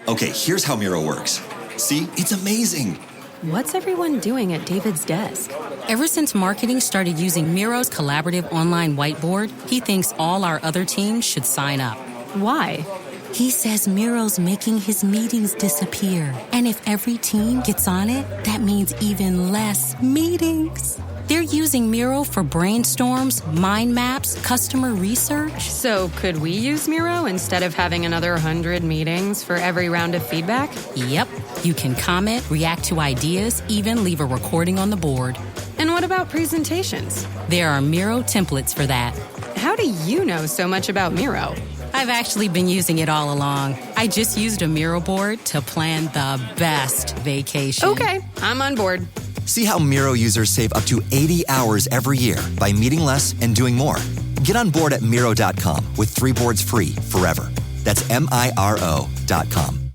Okay, here's how Miro works. See, it's amazing. What's everyone doing at David's desk? Ever since marketing started using Miro's collaborative online whiteboard, he thinks all our other teams should sign up. Why? He says Miro's making his meetings disappear. And if every team gets on it, that means even less meetings. They're using Miro for brainstorms, mind maps, customer research. So could we use Miro instead of having another 100 meetings for every round of feedback? Yep. You can comment, react to ideas, even leave a recording on the board. And what about presentations? There are Miro templates for that. How do you know so much about Miro? I've actually been using it all along. I just used a Miro board to plan the best vacation. Okay, I'm on board. See how Miro users save up to 80 hours every year by meeting less and doing more. Get on board at Miro.com with 3 boards free forever. That's MIRO.com.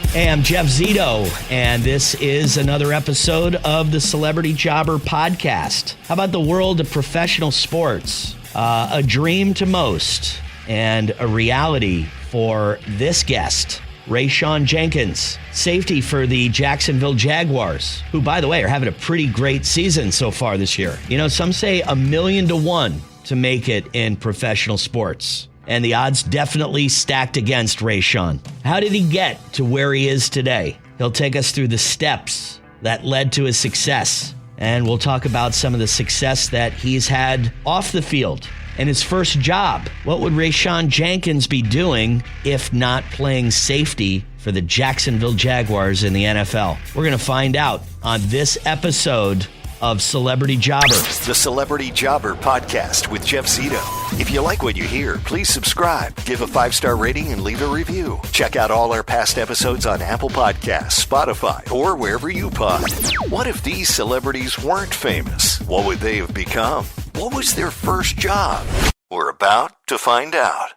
Hey, I'm Jeff Zito, and this is another episode of the Celebrity Jobber Podcast. How about the world of professional sports? A dream to most and a reality for this guest, Rayshawn Jenkins, safety for the Jacksonville Jaguars, who, by the way, are having a pretty great season so far this year. You know, some say 1,000,000 to 1 to make it in professional sports. And the odds definitely stacked against Rayshawn. How did he get to where he is today? He'll take us through the steps that led to his success. And we'll talk about some of the success that he's had off the field and his first job. What would Rayshawn Jenkins be doing if not playing safety for the Jacksonville Jaguars in the NFL? We're going to find out on this episode of Celebrity Jobber. The Celebrity Jobber Podcast with Jeff Zito. If you like what you hear, please subscribe, give a 5-star rating, and leave a review. Check out all our past episodes on Apple Podcasts, Spotify, or wherever you pod. What if these celebrities weren't famous? What would they have become? What was their first job? We're about to find out.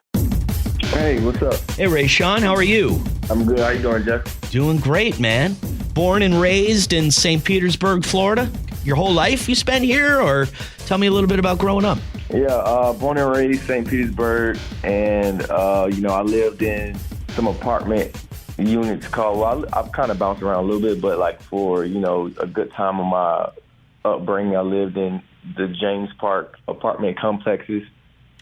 Hey, what's up? Hey, Rayshawn, how are you? I'm good. How you doing, Jeff? Doing great, man. Born and raised in St. Petersburg, Florida? Your whole life you spent here, or tell me a little bit about growing up? Yeah, born and raised St. Petersburg, and, I lived in some apartment units I've kind of bounced around a little bit, but like for, a good time of my upbringing, I lived in the James Park apartment complexes.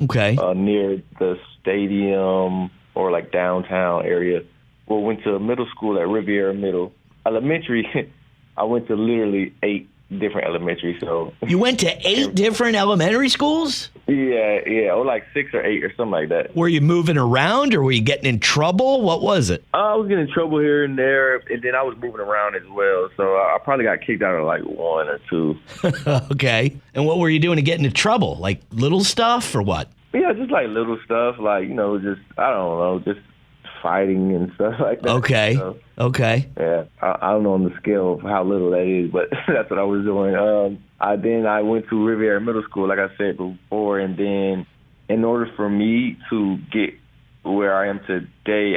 Okay. Near the stadium or like downtown area. Well, went to middle school at Riviera Middle. Elementary, I went to literally 8 different elementary. So you went to 8 different elementary schools? Yeah, or like 6 or 8 or something like that. Were you moving around, or were you getting in trouble? What was it? I was getting in trouble here and there, and then I was moving around as well. So I probably got kicked out of like 1 or 2. Okay. And what were you doing to get into trouble? Like little stuff or what? Yeah, just like little stuff, like, just, I don't know, just fighting and stuff like that. Okay. So, okay. Yeah, I don't know on the scale of how little that is, but that's what I was doing. I went to Riviera Middle School, like I said before, and then in order for me to get where I am today,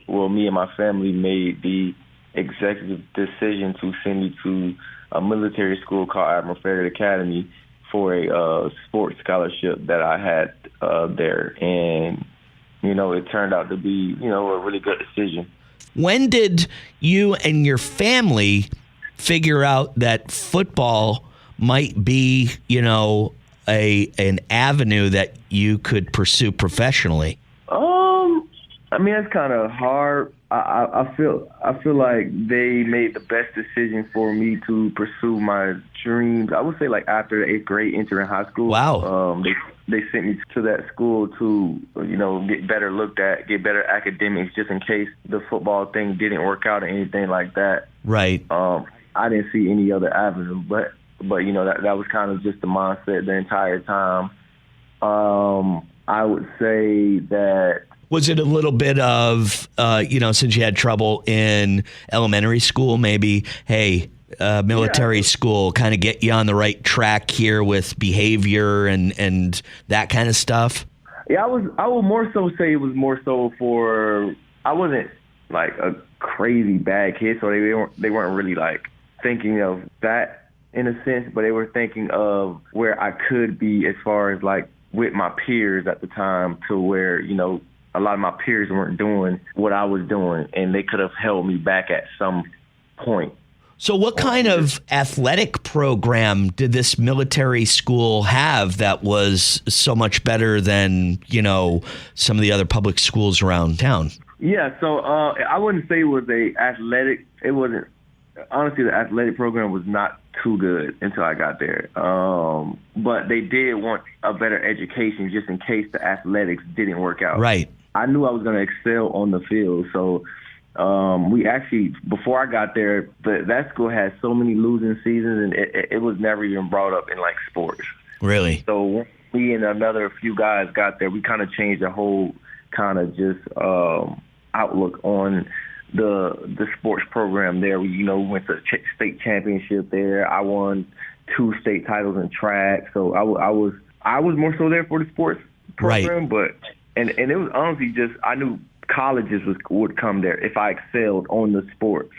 me and my family made the executive decision to send me to a military school called Admiral Farragut Academy for a sports scholarship that I had there. And, it turned out to be, a really good decision. When did you and your family figure out that football might be, an avenue that you could pursue professionally? That's kind of hard. I feel like they made the best decision for me to pursue my dreams. I would say like after the 8th grade, entering high school. Wow. They sent me to that school to, get better looked at, get better academics, just in case the football thing didn't work out or anything like that. Right. I didn't see any other avenue, but that was kind of just the mindset the entire time. I would say that. Was it a little bit of, since you had trouble in elementary school, maybe, hey, military school kind of get you on the right track here with behavior and that kind of stuff? Yeah, I would more so say it was more so for, I wasn't like a crazy bad kid, so they weren't really like thinking of that in a sense, but they were thinking of where I could be as far as like with my peers at the time, to where, a lot of my peers weren't doing what I was doing, and they could have held me back at some point. So what kind of athletic program did this military school have that was so much better than, some of the other public schools around town? Yeah, so I wouldn't say it was it wasn't, honestly, the athletic program was not too good until I got there. But they did want a better education just in case the athletics didn't work out. Right. I knew I was going to excel on the field, so we actually, before I got there, that school had so many losing seasons, and it was never even brought up in, sports. Really? So when me and another few guys got there, we kind of changed the whole kind of just outlook on the sports program there. We, went to state championship there. I won 2 state titles in track. So I was more so there for the sports program, right. But and it was honestly just, I knew colleges would come there if I excelled on the sports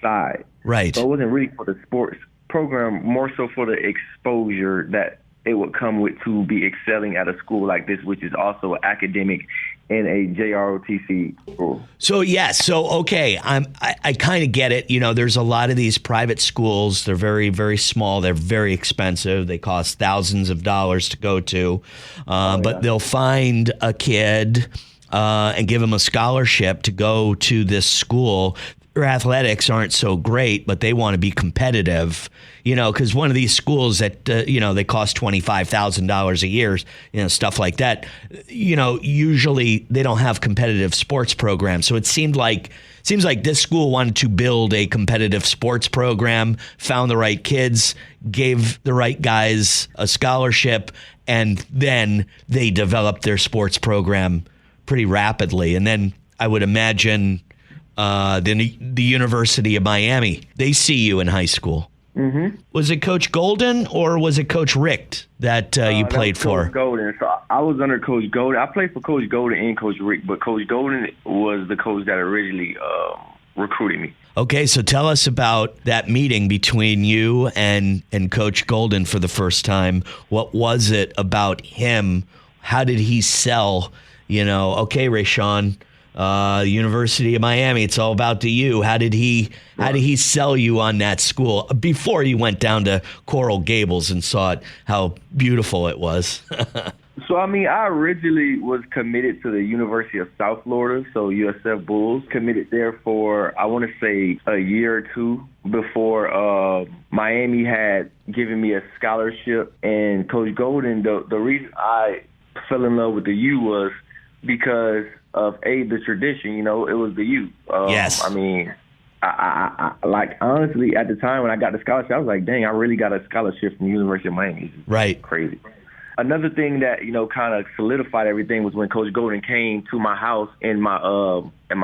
side. Right. So it wasn't really for the sports program, more so for the exposure that it would come with to be excelling at a school like this, which is also academic in a JROTC school. So, okay, I kind of get it. There's a lot of these private schools. They're very, very small. They're very expensive. They cost thousands of dollars to go to. But they'll find a kid and give them a scholarship to go to this school. Their athletics aren't so great, but they want to be competitive, because one of these schools that, they cost $25,000 a year, stuff like that, usually they don't have competitive sports programs. So it seems like this school wanted to build a competitive sports program, found the right kids, gave the right guys a scholarship, and then they developed their sports program pretty rapidly. And then I would imagine the University of Miami, they see you in high school. Mm-hmm. Was it Coach Golden or was it Coach Richt that you played for? Coach Golden. So I was under Coach Golden. I played for Coach Golden and Coach Richt, but Coach Golden was the coach that originally recruited me. Okay, so tell us about that meeting between you and Coach Golden for the first time. What was it about him? How did he sell? Okay, Rayshawn, University of Miami, it's all about you. How did he sell you on that school before you went down to Coral Gables and saw how beautiful it was? So, I originally was committed to the University of South Florida, so USF Bulls, committed there for, I want to say, a year or two before Miami had given me a scholarship. And Coach Golden, the reason I fell in love with the U was because of the tradition, it was the U. Yes. I honestly, at the time when I got the scholarship, I was like, dang, I really got a scholarship from the University of Miami. Right. Crazy. Another thing that, kind of solidified everything was when Coach Golden came to my house in my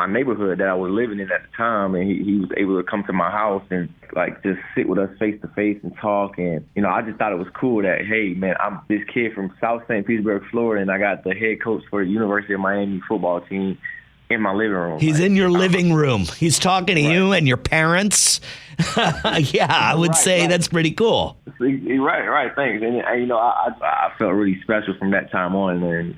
neighborhood that I was living in at the time, and he was able to come to my house and just sit with us face to face and talk. And, I just thought it was cool that, hey, man, I'm this kid from South St. Petersburg, Florida, and I got the head coach for the University of Miami football team in my living room. He's in your living room. He's talking to you and your parents. Yeah, I would say that's pretty cool. Right. Thanks. And I felt really special from that time on, and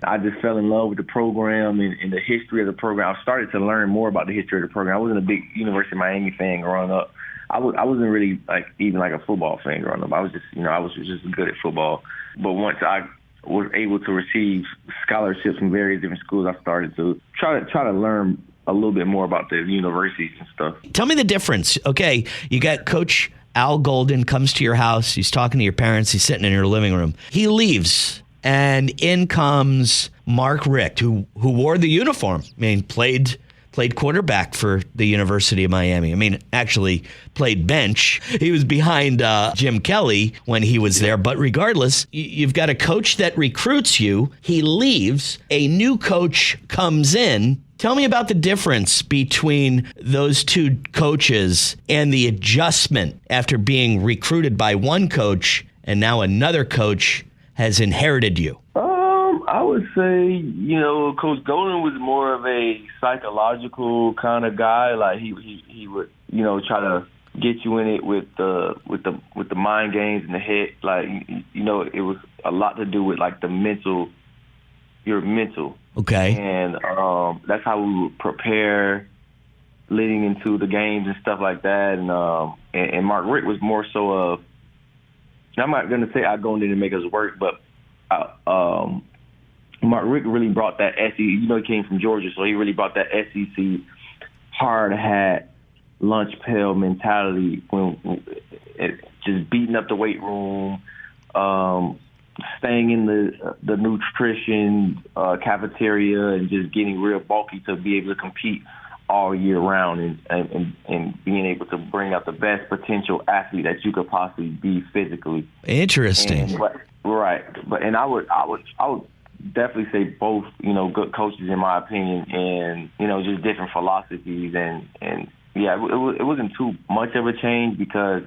I just fell in love with the program and the history of the program. I started to learn more about the history of the program. I wasn't a big University of Miami fan growing up. I wasn't really even a football fan growing up. I was just good at football. But once I was able to receive scholarships from various different schools, I started to try to learn a little bit more about the universities and stuff. Tell me the difference. Okay, you got Coach Al Golden comes to your house. He's talking to your parents. He's sitting in your living room. He leaves, and in comes Mark Richt, who wore the uniform. Played quarterback for the University of Miami. Actually played bench. He was behind Jim Kelly when he was there. But regardless, you've got a coach that recruits you. He leaves. A new coach comes in. Tell me about the difference between those two coaches and the adjustment after being recruited by one coach and now another coach has inherited you. I would say, Coach Golden was more of a psychological kind of guy. He would, try to get you in it with the mind games in the head. It was a lot to do with your mental Okay. And that's how we would prepare leading into the games and stuff like that. And Mark Richt was more so of, I'm not going to say I go in there to make us work, but Mark Richt really brought that SEC. He came from Georgia, so he really brought that SEC hard hat, lunch pail mentality, just beating up the weight room, staying in the nutrition cafeteria, and just getting real bulky to be able to compete all year round, and being able to bring out the best potential athlete that you could possibly be physically. Interesting. And I would definitely say both, good coaches in my opinion, and just different philosophies, and yeah, it wasn't too much of a change, because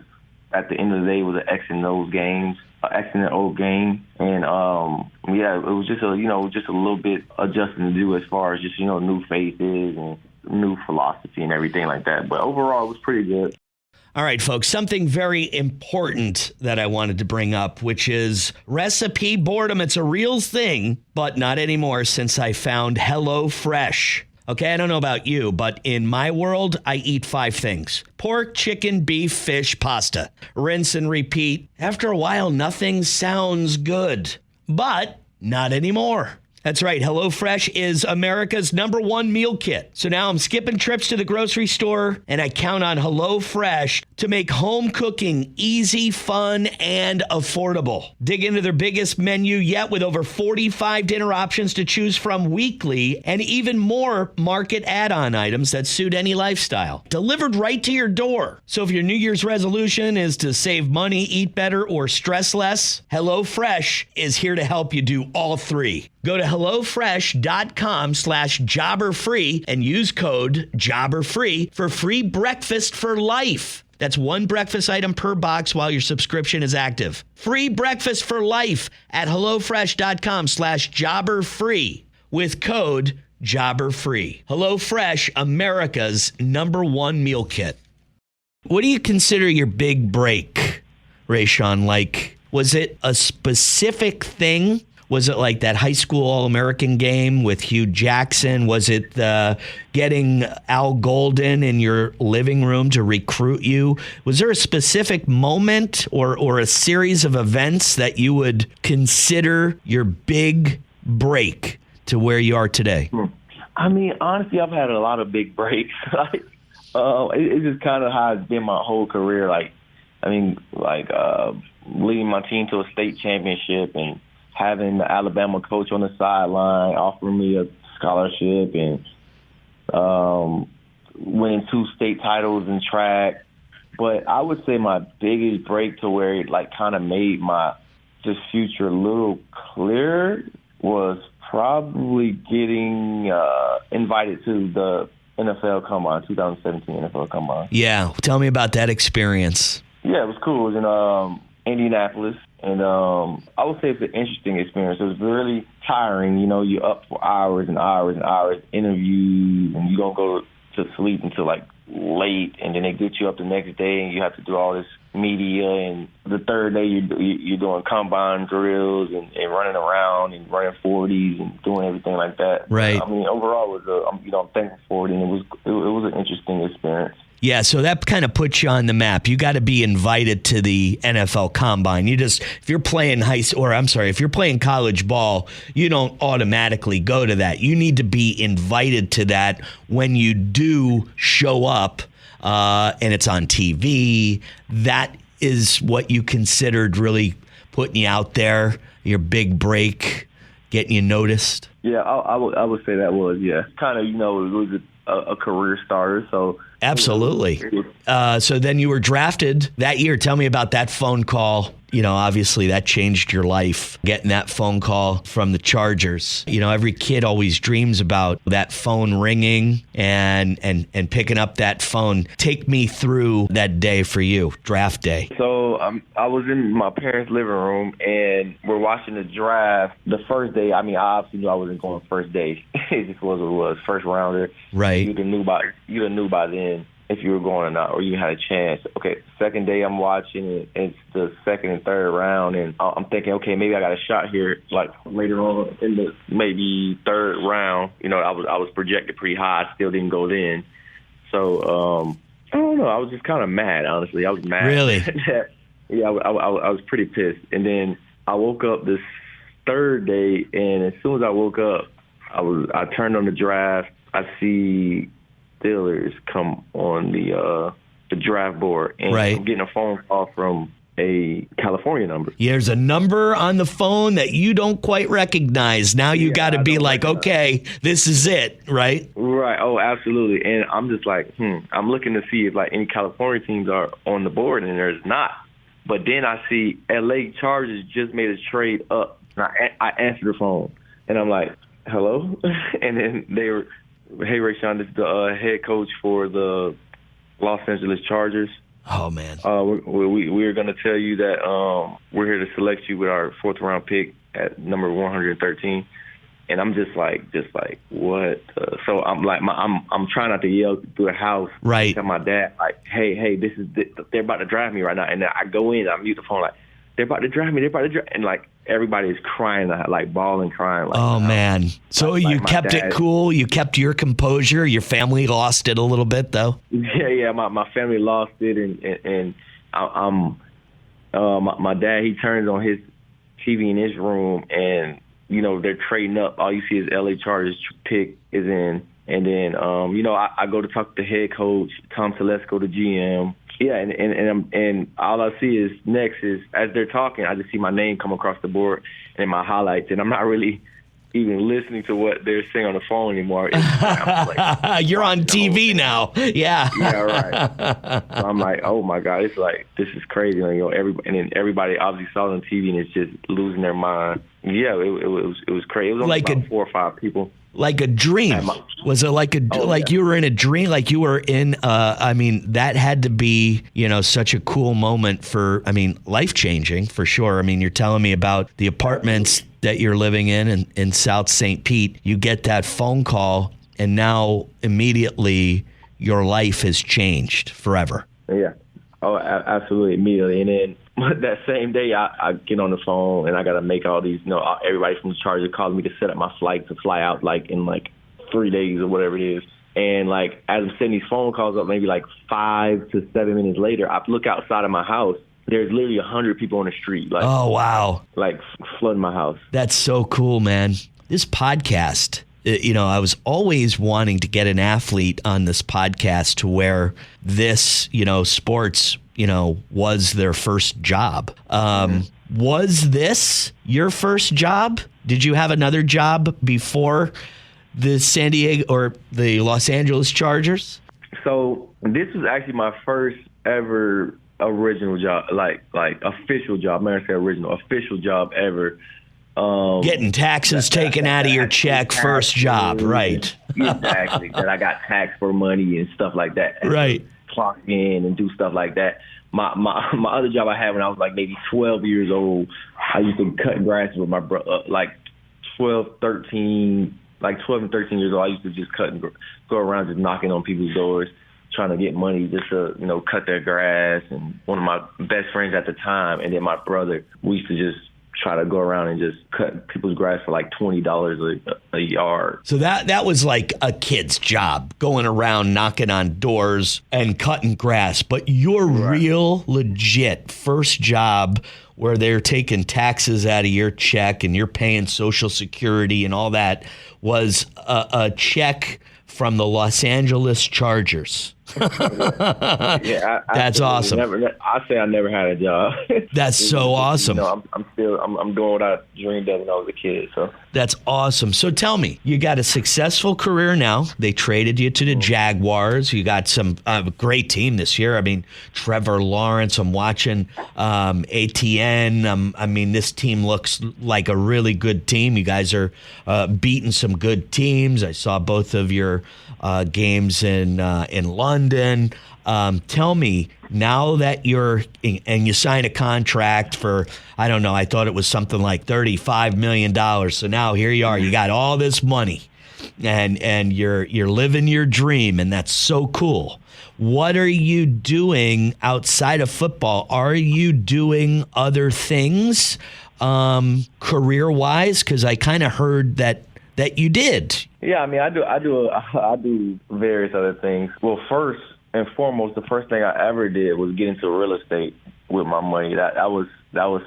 at the end of the day it was an X and O game, and it was just a little bit adjusting to do as far as just new faces and new philosophy and everything like that. But overall, it was pretty good. All right, folks, something very important that I wanted to bring up, which is recipe boredom. It's a real thing, but not anymore since I found HelloFresh. Okay, I don't know about you, but in my world, I eat 5 things: pork, chicken, beef, fish, pasta. Rinse and repeat. After a while, nothing sounds good, but not anymore. That's right. HelloFresh is America's #1 meal kit. So now I'm skipping trips to the grocery store, and I count on HelloFresh to make home cooking easy, fun, and affordable. Dig into their biggest menu yet, with over 45 dinner options to choose from weekly, and even more market add-on items that suit any lifestyle. Delivered right to your door. So if your New Year's resolution is to save money, eat better, or stress less, HelloFresh is here to help you do all 3. Go to HelloFresh.com/jobberfree and use code JOBBERFREE for free breakfast for life. That's 1 breakfast item per box while your subscription is active. Free breakfast for life at HelloFresh.com/jobberfree with code JOBBERFREE. HelloFresh, America's #1 meal kit. What do you consider your big break, Rayshawn? Like, was it a specific thing? Was it like that high school All-American game with Hugh Jackson? Was it getting Al Golden in your living room to recruit you? Was there a specific moment or a series of events that you would consider your big break to where you are today? I mean, honestly, I've had a lot of big breaks. It's just kind of how it's been my whole career. Leading my team to a state championship, and having the Alabama coach on the sideline offering me a scholarship, and winning 2 state titles in track. But I would say my biggest break, to where it kind of made my just future a little clearer, was probably getting invited to the NFL Combine, 2017 NFL Combine. Yeah, tell me about that experience. Yeah, it was cool. It was in Indianapolis. And I would say it's an interesting experience. It was really tiring. You're up for hours and hours and hours, interviews, and you don't go to sleep until late, and then they get you up the next day, and you have to do all this media. And the third day, you're doing combine drills and running around and running 40s and doing everything like that. Right. I mean, overall, it was I'm thankful for it, and it was an interesting experience. Yeah, so that kind of puts you on the map. You got to be invited to the NFL Combine. If you're playing if you're playing college ball, you don't automatically go to that. You need to be invited to that when you do show up, and it's on TV. That is what you considered really putting you out there, your big break, getting you noticed. Yeah, I would say that was, yeah. Kind of, it was a career starter, so. Absolutely. So then you were drafted that year. Tell me about that phone call. Obviously that changed your life, getting that phone call from the Chargers. Every kid always dreams about that phone ringing and picking up that phone. Take me through that day for you, draft day. So I was in my parents' living room, and we're watching the draft. The first day, I obviously knew I wasn't going first day. It just was what it was, first rounder. Right. You'd have knew by then. if you were going or not, or you had a chance. Okay, second day I'm watching it. It's the second and third round, and I'm thinking, okay, maybe I got a shot here. Like later on in the maybe third round, I was projected pretty high. I still didn't go in. So I don't know. I was just kind of mad, honestly. I was mad. Really? Yeah, I was pretty pissed. And then I woke up this third day, and as soon as I woke up, I turned on the draft. I see Steelers come on the draft board, and right. I'm getting a phone call from a California number. There's a number on the phone that you don't quite recognize. Now you got to be like, okay, this is it, right? Right. Oh, absolutely. And I'm just like, I'm looking to see if like any California teams are on the board, and there's not. But then I see LA Chargers just made a trade up. And I answered the phone, and I'm like, hello? And then they were, hey, Rayshawn, this is the head coach for the Los Angeles Chargers. Oh, man. We're going to tell you that we're here to select you with our fourth-round pick at number 113. And I'm just like, what? So I'm like, I'm trying not to yell through the house. Right. Tell my dad, like, hey, they're about to draft me right now. And then I go in, I mute the phone, like, they're about to draft me. And like everybody is crying, like bawling, crying. Like, oh man! So like you kept it cool. You kept your composure. Your family lost it a little bit, though. Yeah. My family lost it, and my dad, he turns on his TV in his room, and they're trading up. All you see is LA Chargers pick is in, and then I go to talk to the head coach, Tom Telesco, the GM. Yeah, and all I see is next is as they're talking, I just see my name come across the board and my highlights, and I'm not really even listening to what they're saying on the phone anymore. Like, you're on TV now. Yeah. Yeah, right. So I'm like, oh my God, it's like this is crazy. Everybody obviously saw it on TV, and it's just losing their mind. Yeah, it was crazy. It was only like about 4 or 5 people. Like a dream. Was it like you were in a dream? Like you were in, that had to be, such a cool moment for, life-changing for sure. You're telling me about the apartments that you're living in South St. Pete. You get that phone call, and now immediately your life has changed forever. Yeah. Oh, absolutely, immediately. And then that same day, I get on the phone, and I got to make all these, everybody from the Chargers calling me to set up my flight to fly out, in 3 days or whatever it is. And, as I'm setting these phone calls up, maybe 5 to 7 minutes later, I look outside of my house. There's literally 100 people on the street. Oh, wow. Flooding my house. That's so cool, man. This podcast, I was always wanting to get an athlete on this podcast to where this, sports, was their first job. Was this your first job? Did you have another job before the San Diego or the Los Angeles Chargers? So this was actually my first ever original job, official job. I'm going to say original, official job ever. Getting taxes taken out of your check, first job, right? Exactly. That I got taxed for money and stuff like that. Right. Clock in and do stuff like that. My other job I had when I was maybe 12 years old, I used to cut grass with my brother, 12 and 13 years old. I used to just cut and go around just knocking on people's doors, trying to get money just to, cut their grass. And one of my best friends at the time, and then my brother, we used to just try to go around and just cut people's grass for $20 a yard. So that was like a kid's job, going around knocking on doors and cutting grass. But your real legit first job where they're taking taxes out of your check and you're paying Social Security and all that was a check from the Los Angeles Chargers. Yeah, that's awesome. I say I never had a job. That's so awesome. I'm doing what I dreamed of when I was a kid. So that's awesome. So tell me, you got a successful career now. They traded you to the Jaguars. You got some great team this year. Trevor Lawrence. I'm watching ATN. This team looks like a really good team. You guys are beating some good teams. I saw both of your games in London. Tell me, now that you sign a contract for, I don't know, I thought it was something like $35 million. So now here you are, you got all this money. and you're living your dream, and that's so cool. What are you doing outside of football? Are you doing other things career-wise? Because I kind of heard that you did. Yeah, I mean, I do various other things. Well, first and foremost, the first thing I ever did was get into real estate with my money. That was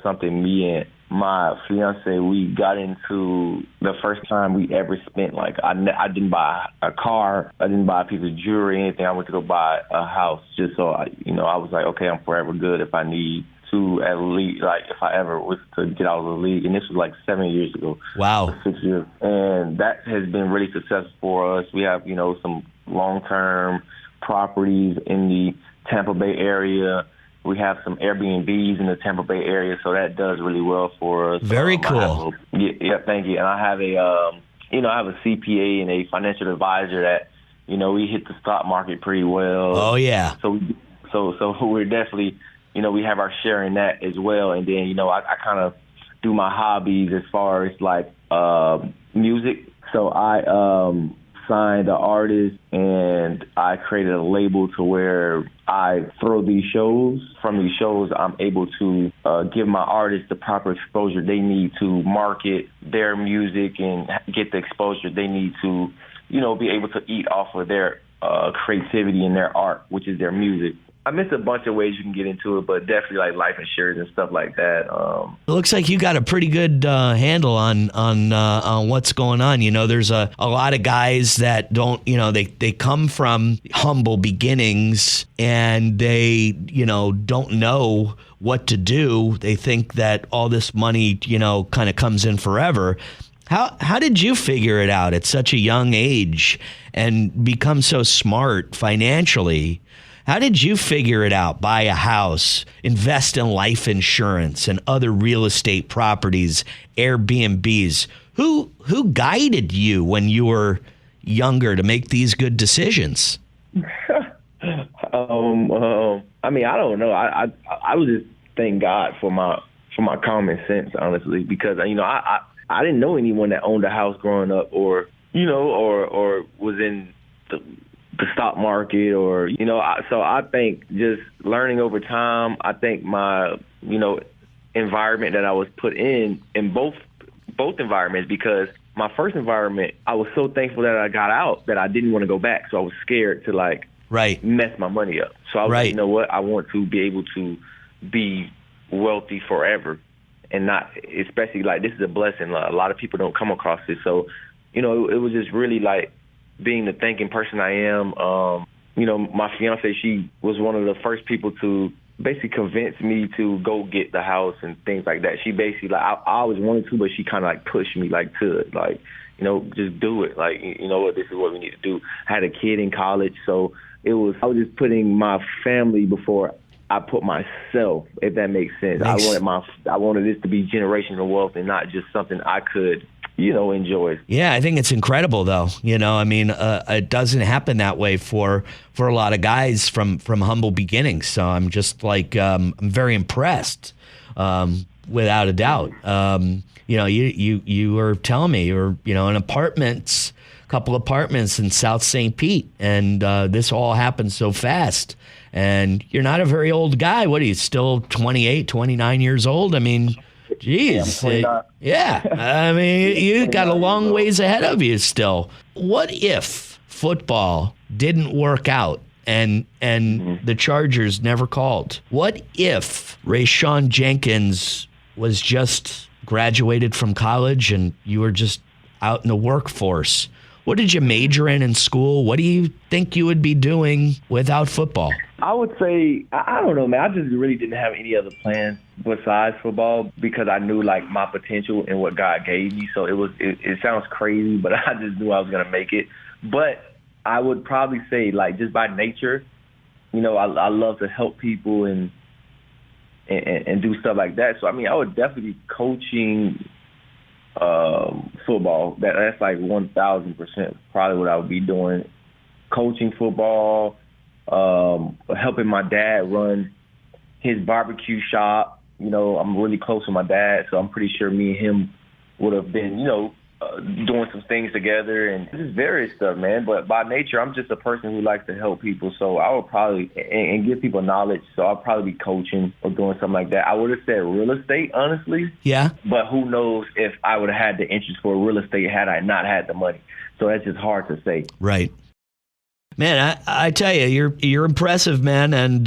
something me and my fiance, we got into the first time we ever spent. Like, I didn't buy a car, I didn't buy a piece of jewelry, anything. I went to go buy a house just so I was like, okay, I'm forever good if I need to, at least, like, if I ever was to get out of the league. And this was like 7 years ago. Wow. 6 years. And that has been really successful for us. We have, some long-term properties in the Tampa Bay area. We have some Airbnbs in the Tampa Bay area, so that does really well for us. Very cool. Yeah, thank you. And I have a CPA and a financial advisor that, we hit the stock market pretty well. Oh yeah. So we're definitely, we have our share in that as well. And then, I kind of do my hobbies as far as like music. So I signed an artist and I created a label to where I throw these shows. From these shows, I'm able to give my artists the proper exposure they need to market their music and get the exposure they need to, be able to eat off of their creativity and their art, which is their music. I missed a bunch of ways you can get into it, but definitely like life insurance and stuff like that. It looks like you got a pretty good handle on what's going on. There's a lot of guys that don't, they come from humble beginnings and they, don't know what to do. They think that all this money, kind of comes in forever. How did you figure it out at such a young age and become so smart financially? How did you figure it out? Buy a house, invest in life insurance and other real estate properties, Airbnbs. Who guided you when you were younger to make these good decisions? I mean, I don't know. I would just thank God for my common sense, honestly, because I didn't know anyone that owned a house growing up, or was in the stock market, or so I think just learning over time. I think my environment that I was put in both environments, because my first environment, I was so thankful that I got out that I didn't want to go back, so I was scared to mess my money up. So I was like, you know what, I want to be able to be wealthy forever, and not, especially this is a blessing. A lot of people don't come across this, so it was just really being the thinking person I am. My fiance, she was one of the first people to basically convince me to go get the house and things like that. She basically, I always wanted to, but she kind of pushed me just do it. What, this is what we need to do. I had a kid in college, so I was just putting my family before I put myself, if that makes sense. I wanted this to be generational wealth and not just something I could enjoy. Yeah, I think it's incredible, though. It doesn't happen that way for a lot of guys from humble beginnings. So I'm just I'm very impressed, without a doubt. You were telling me you were in apartments, a couple apartments in South St. Pete, and this all happened so fast. And you're not a very old guy. What are you, still 28, 29 years old? I mean, geez. Yeah. I mean, you got a long ways ahead of you still. What if football didn't work out and the Chargers never called? What if Rayshawn Jenkins was just graduated from college and you were just out in the workforce? What did you major in school? What do you think you would be doing without football? I would say, I don't know, man. I just really didn't have any other plans besides football, because I knew my potential and what God gave me. So it sounds crazy, but I just knew I was going to make it. But I would probably say, just by nature, I love to help people and do stuff like that. So, I mean, I would definitely be coaching football. That's 1,000% probably what I would be doing. Coaching football, helping my dad run his barbecue shop. I'm really close with my dad, so I'm pretty sure me and him would have been, doing some things together and just various stuff, man. But by nature, I'm just a person who likes to help people. So I would probably, and give people knowledge. So I'll probably be coaching or doing something like that. I would have said real estate, honestly. Yeah. But who knows if I would have had the interest for real estate had I not had the money. So that's just hard to say. Right. Man, I tell you, you're impressive, man. And,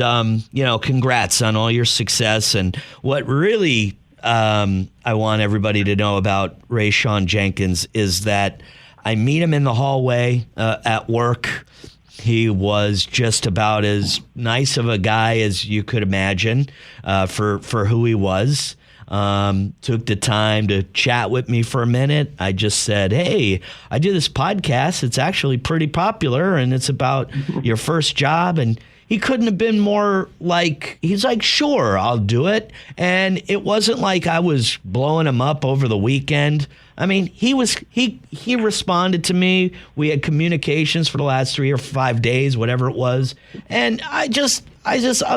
congrats on all your success. And what really I want everybody to know about Rayshawn Jenkins is that I meet him in the hallway at work. He was just about as nice of a guy as you could imagine for who he was. Took the time to chat with me for a minute. I just said, hey, I do this podcast. It's actually pretty popular, and it's about your first job. And he couldn't have been more he's like, sure, I'll do it. And it wasn't like I was blowing him up over the weekend. I mean, he responded to me. We had communications for the last 3 or 5 days, whatever it was. And I was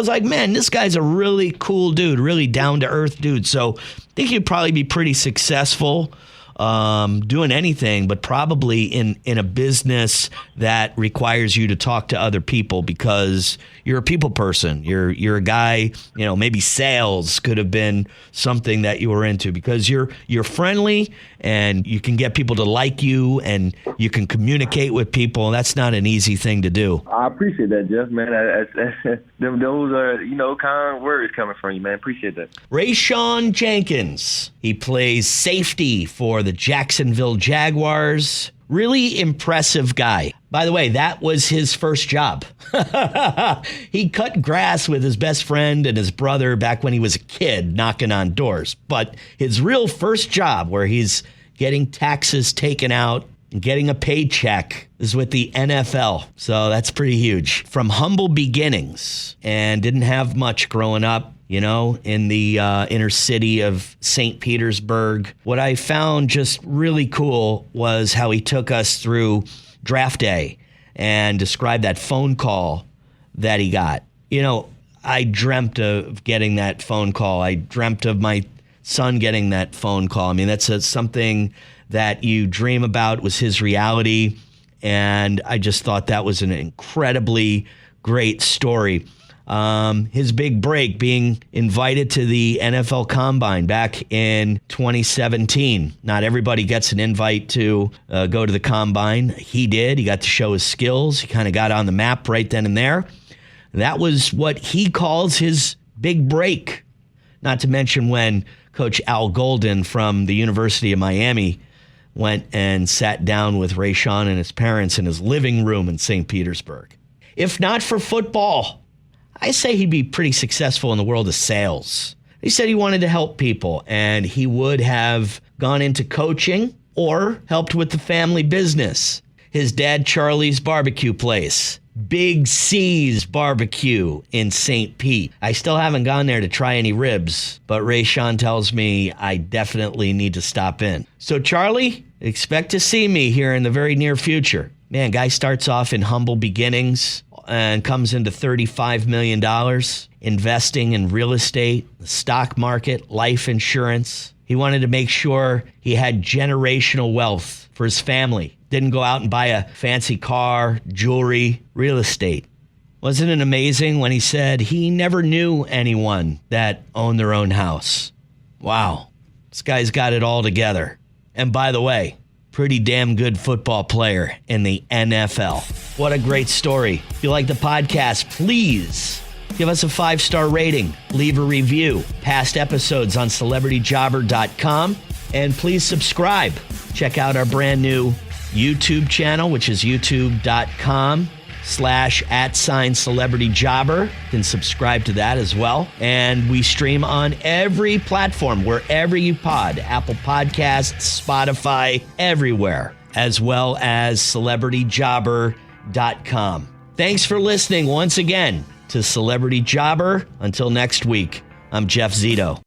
like, man, this guy's a really cool dude, really down to earth dude. So I think he'd probably be pretty successful doing anything, but probably in a business that requires you to talk to other people because you're a people person. You're a guy, maybe sales could have been something that you were into because you're friendly and you can get people to like you and you can communicate with people. That's not an easy thing to do. I appreciate that, Jeff, man. Those are, kind words coming from you, man. Appreciate that. Rayshawn Jenkins. He plays safety for the Jacksonville Jaguars. Really impressive guy. By the way, that was his first job. He cut grass with his best friend and his brother back when he was a kid, knocking on doors. But his real first job, where he's getting taxes taken out and getting a paycheck, is with the NFL. So that's pretty huge. From humble beginnings and didn't have much growing up, in the inner city of St. Petersburg. What I found just really cool was how he took us through draft day and described that phone call that he got. I dreamt of getting that phone call. I dreamt of my son getting that phone call. I mean, that's something that you dream about. Was his reality. And I just thought that was an incredibly great story. His big break, being invited to the NFL Combine back in 2017. Not everybody gets an invite to go to the Combine. He did. He got to show his skills. He kind of got on the map right then and there. That was what he calls his big break. Not to mention when Coach Al Golden from the University of Miami went and sat down with Rayshawn and his parents in his living room in St. Petersburg. If not for football, I say he'd be pretty successful in the world of sales. He said he wanted to help people, and he would have gone into coaching or helped with the family business. His dad, Charlie's barbecue place, Big C's Barbecue in St. Pete. I still haven't gone there to try any ribs, but Rayshawn tells me I definitely need to stop in. So Charlie, expect to see me here in the very near future. Man, guy starts off in humble beginnings and comes into $35 million, investing in real estate, the stock market, life insurance. He wanted to make sure he had generational wealth for his family. Didn't go out and buy a fancy car, jewelry, real estate. Wasn't it amazing when he said he never knew anyone that owned their own house? Wow, this guy's got it all together. And by the way, pretty damn good football player in the NFL. What a great story. If you like the podcast, please give us a 5-star rating. Leave a review. Past episodes on CelebrityJobber.com. And please subscribe. Check out our brand new YouTube channel, which is youtube.com/@CelebrityJobber. You can subscribe to that as well. And we stream on every platform, wherever you pod. Apple Podcasts, Spotify, everywhere. As well as CelebrityJobber.com. Thanks for listening once again to Celebrity Jobber. Until next week, I'm Jeff Zito.